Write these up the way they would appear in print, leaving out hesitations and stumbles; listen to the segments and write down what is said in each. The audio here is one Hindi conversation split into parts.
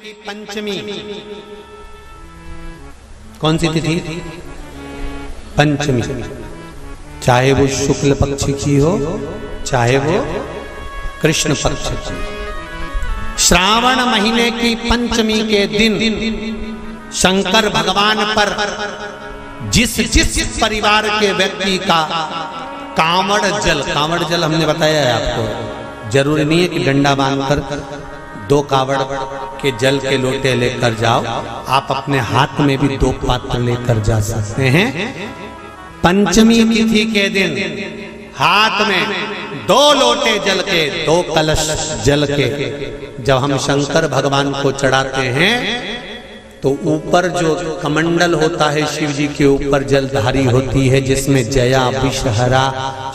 की पंचमी कौन सी तिथि? पंचमी। चाहे वो शुक्ल पक्ष की हो, चाहे वो कृष्ण पक्ष की। श्रावण महीने की पंचमी के दिन शंकर भगवान पर जिस जिस परिवार के व्यक्ति का कांवड़ जल हमने बताया है आपको, जरूरी नहीं है कि डंडा बांधकर 2 कावड़ के जल के लोटे लेकर जाओ, आप अपने हाथ में भी 2 पात्र लेकर जा सकते हैं। पंचमी तिथि के दिन हाथ में 2 लोटे जल के, 2 कलश जल के जब हम शंकर भगवान को चढ़ाते हैं तो ऊपर जो कमंडल होता है शिव जी के ऊपर जलधारी होती है, जिसमें जया, विषहरा,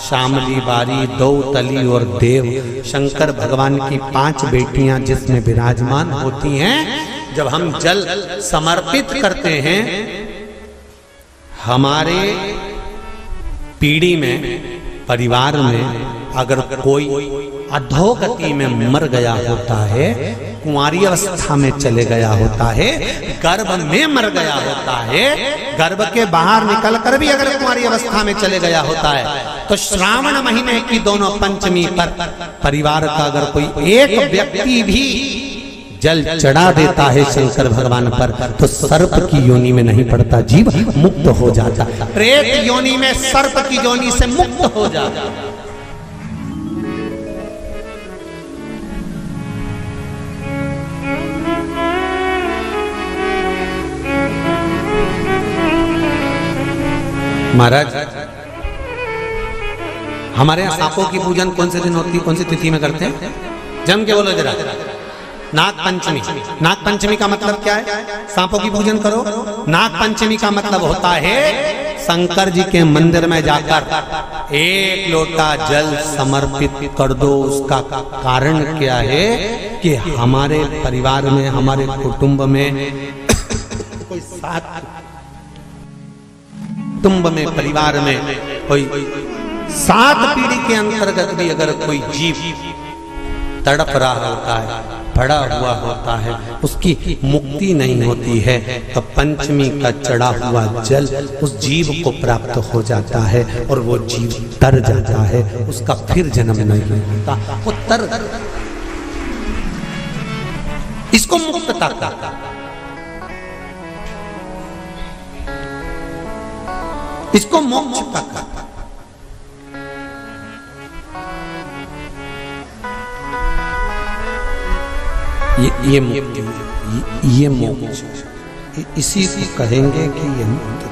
शामली, बारी, दौतली और देव, शंकर भगवान की 5 बेटियां जिसमें विराजमान होती हैं। जब हम जल समर्पित करते हैं, हमारे पीढ़ी में, परिवार में अगर कोई अधोगति में मर गया होता है, कुंवारी अवस्था में चले गया होता है, गर्भ में मर गया होता है, गर्भ के बाहर निकल कर भी अगर कुंवारी अवस्था में चले गया होता है, तो श्रावण महीने की दोनों पंचमी पर परिवार का अगर कोई एक व्यक्ति भी जल चढ़ा देता है शंकर भगवान पर, तो सर्प की योनि में नहीं पड़ता, जीव मुक्त हो जाता, प्रेत योनि में सर्प की योनि से मुक्त हो जाता। महाराज, हमारे यहाँ सांपों की पूजन कौन से दिन होती है, कौन सी तिथि में करते हैं? जम के बोलो जरा। नाग पंचमी। नाग पंचमी का मतलब क्या है? सांपों की पूजन करो। नाग पंचमी का मतलब होता है शंकर जी के मंदिर में जाकर 1 लोटा जल समर्पित कर दो। उसका कारण क्या है कि हमारे परिवार में, हमारे कुटुंब में कोई 7 कुटुंब में, परिवार में कोई 7 पीढ़ी के अंतर्गत भी अगर कोई जीव तड़प रहा होता है, पड़ा हुआ होता है, उसकी मुक्ति नहीं होती है, तो पंचमी का चढ़ा हुआ जल उस जीव को प्राप्त हो जाता है और वो जीव तर जाता है, उसका फिर जन्म नहीं होता, वो तर, इसको मुक्तता कहता है, इसको मोक्ष का कहता। ये मोक्ष, इसी को कहेंगे कि ये मुक्ति।